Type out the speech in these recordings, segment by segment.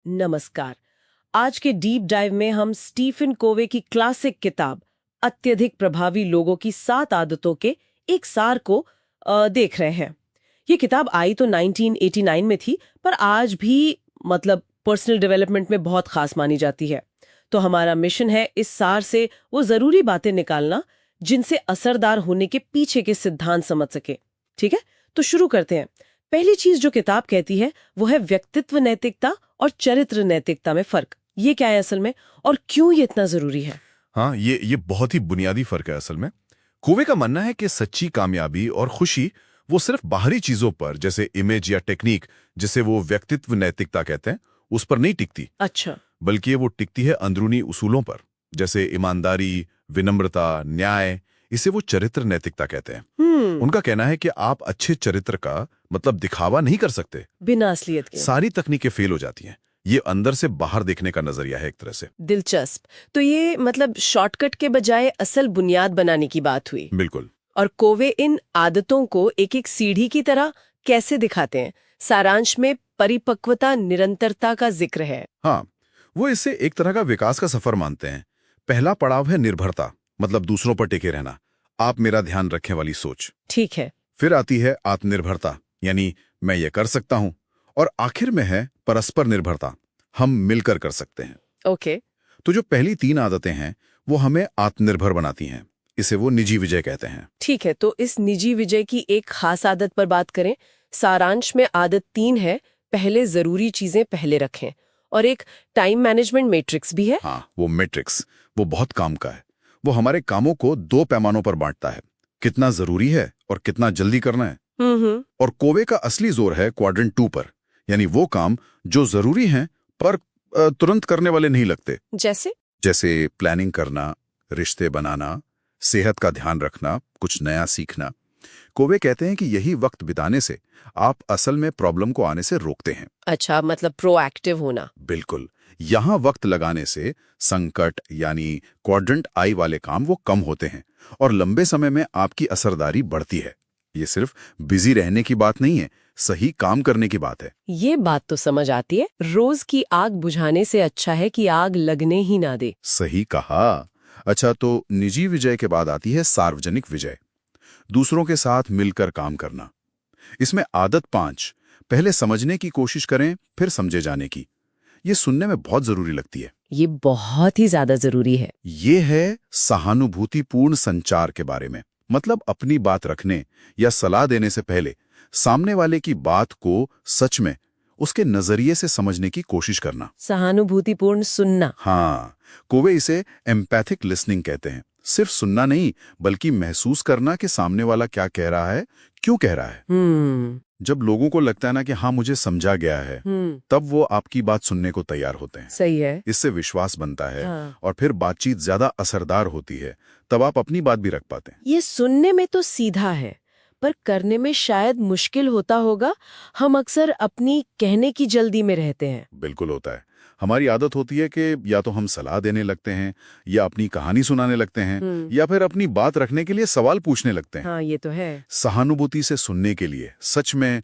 नमस्कार। आज के डीप डाइव में हम स्टीफन कोवे की क्लासिक किताब अत्यधिक प्रभावी लोगों की 7 आदतों के एक सार को देख रहे हैं। ये किताब आई तो 1989 में थी, पर आज भी पर्सनल डेवलपमेंट में बहुत खास मानी जाती है। तो हमारा मिशन है इस सार से वो जरूरी बातें निकालना जिनसे असरदार होने के पीछे के सिद्धांत समझ सके। ठीक है, तो शुरू करते हैं। पहली चीज जो किताब कहती है वो है व्यक्तित्व नैतिकता और चरित्र नैतिकता में फर्क। ये क्या है असल में, और क्यों ये इतना जरूरी है? हाँ, ये बहुत ही बुनियादी फर्क है असल में। कोवे का मानना है कि सच्ची कामयाबी और खुशी वो सिर्फ बाहरी चीजों पर, जैसे इमेज या टेक्निक, जिसे वो व्यक्तित्व नैतिकता कहते हैं, उस पर नहीं टिकती। अच्छा। बल्कि वो टिकती है अंदरूनी उसूलों पर, जैसे ईमानदारी, विनम्रता, न्याय। इसे वो चरित्र नैतिकता कहते हैं। उनका कहना है कि आप अच्छे चरित्र का दिखावा नहीं कर सकते बिना असलियत के। सारी तकनीकें फेल हो जाती हैं। ये अंदर से बाहर देखने का नजरिया है एक तरह से। दिलचस्प। तो ये शॉर्टकट के बजाय असल बुनियाद बनाने की बात हुई। बिल्कुल। और कोवे इन आदतों को एक एक सीढ़ी की तरह कैसे दिखाते हैं? सारांश में परिपक्वता, निरंतरता का जिक्र है। हाँ, वो इसे एक तरह का विकास का सफर मानते हैं। पहला पड़ाव है निर्भरता, दूसरों पर टिके रहना, आप मेरा ध्यान रखने वाली सोच। ठीक है। फिर आती है आत्मनिर्भरता, यानी मैं ये कर सकता हूं। और आखिर में है परस्पर निर्भरता, हम मिलकर कर सकते हैं। ओके। तो जो पहली 3 आदतें हैं वो हमें आत्मनिर्भर बनाती हैं। इसे वो निजी विजय कहते हैं। ठीक है, तो इस निजी विजय की एक खास आदत पर बात करें। सारांश में आदत 3 है, पहले जरूरी चीजें पहले रखें, और एक टाइम मैनेजमेंट मैट्रिक्स भी है। हाँ, वो मैट्रिक्स वो बहुत काम का है। वो हमारे कामों को 2 पैमानों पर बांटता है, कितना जरूरी है और कितना जल्दी करना है। और कोवे का असली जोर है क्वाड्रेंट 2 पर, यानी वो काम जो जरूरी हैं पर तुरंत करने वाले नहीं लगते। जैसे प्लानिंग करना, रिश्ते बनाना, सेहत का ध्यान रखना, कुछ नया सीखना। कोवे कहते हैं कि यही वक्त बिताने से आप असल में प्रॉब्लम को आने से रोकते हैं। अच्छा, प्रोएक्टिव होना। बिल्कुल। यहाँ वक्त लगाने से संकट यानी क्वाड्रेंट आई वाले काम वो कम होते हैं और लंबे समय में आपकी असरदारी बढ़ती है। ये सिर्फ बिजी रहने की बात नहीं है, सही काम करने की बात है। ये बात तो समझ आती है। रोज की आग बुझाने से अच्छा है कि आग लगने ही ना दे। सही कहा। अच्छा, तो निजी विजय के बाद आती है सार्वजनिक विजय, दूसरों के साथ मिलकर काम करना। इसमें आदत 5, पहले समझने की कोशिश करें फिर समझे जाने की। ये सुनने में बहुत जरूरी लगती है। ये बहुत ही ज्यादा जरूरी है। ये है सहानुभूतिपूर्ण संचार के बारे में। अपनी बात रखने या सलाह देने से पहले सामने वाले की बात को सच में उसके नजरिए से समझने की कोशिश करना। सहानुभूतिपूर्ण सुनना। हाँ, कोवे इसे एम्पैथिक लिसनिंग कहते हैं। सिर्फ सुनना नहीं, बल्कि महसूस करना कि सामने वाला क्या कह रहा है, क्यों कह रहा है। जब लोगों को लगता है ना कि हाँ मुझे समझा गया है, तब वो आपकी बात सुनने को तैयार होते हैं। सही है। इससे विश्वास बनता है। हाँ। और फिर बातचीत ज्यादा असरदार होती है। तब आप अपनी बात भी रख पाते हैं। ये सुनने में तो सीधा है, पर करने में शायद मुश्किल होता होगा। हम अक्सर अपनी कहने की जल्दी में रहते हैं। बिल्कुल होता है। हमारी आदत होती है कि या तो हम सलाह देने लगते हैं, या अपनी कहानी सुनाने लगते हैं, या फिर अपनी बात रखने के लिए सवाल पूछने लगते हैं। हाँ, ये तो है। सहानुभूति से सुनने के लिए सच में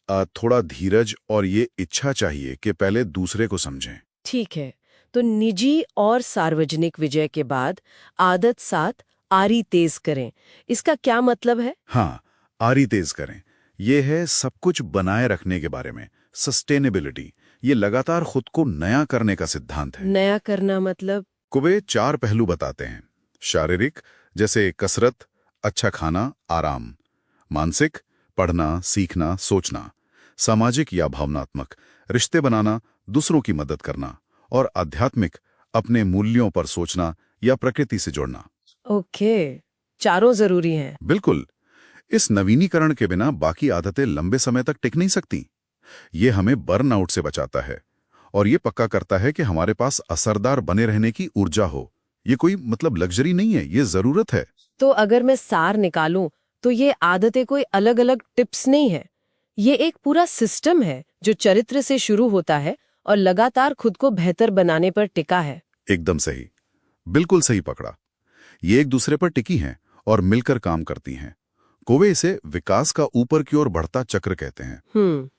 थोड़ा धीरज और ये इच्छा चाहिए कि पहले दूसरे को समझें। ठीक है, तो निजी और सार्वजनिक विजय के बाद आदत 7, आरी तेज करें। इसका क्या मतलब है? हाँ, आरी तेज करें, ये है सब कुछ बनाए रखने के बारे में। सस्टेनेबिलिटी, ये लगातार खुद को नया करने का सिद्धांत है। नया करना मतलब? कोवे 4 पहलू बताते हैं। शारीरिक, जैसे कसरत, अच्छा खाना, आराम। मानसिक, पढ़ना, सीखना, सोचना। सामाजिक या भावनात्मक, रिश्ते बनाना, दूसरों की मदद करना। और आध्यात्मिक, अपने मूल्यों पर सोचना या प्रकृति से जुड़ना। ओके, चारों जरूरी हैं। बिल्कुल। इस नवीनीकरण के बिना बाकी आदतें लंबे समय तक टिक नहीं सकती। ये हमें बर्नआउट से बचाता है और ये पक्का करता है कि हमारे पास असरदार बने रहने की ऊर्जा हो। ये कोई लग्जरी नहीं है, ये जरूरत है। तो अगर मैं सार निकालूं तो ये आदतें कोई अलग अलग टिप्स नहीं है, ये एक पूरा सिस्टम है जो चरित्र से शुरू होता है और लगातार खुद को बेहतर बनाने पर टिका है। एकदम सही, बिल्कुल सही पकड़ा। ये एक दूसरे पर टिकी हैं और मिलकर काम करती हैं। कोवे इसे विकास का ऊपर की ओर बढ़ता चक्र कहते हैं।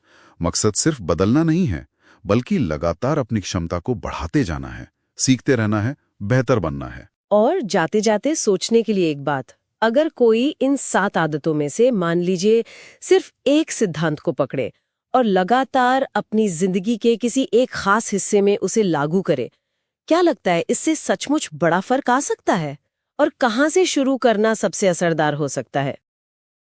मकसद सिर्फ बदलना नहीं है, बल्कि लगातार अपनी क्षमता को बढ़ाते जाना है, सीखते रहना है, बेहतर बनना है। और जाते जाते सोचने के लिए एक बात, अगर कोई इन 7 आदतों में से मान लीजिए सिर्फ एक सिद्धांत को पकड़े और लगातार अपनी जिंदगी के किसी एक खास हिस्से में उसे लागू करे, क्या लगता है इससे सचमुच बड़ा फर्क आ सकता है? और कहाँ से शुरू करना सबसे असरदार हो सकता है?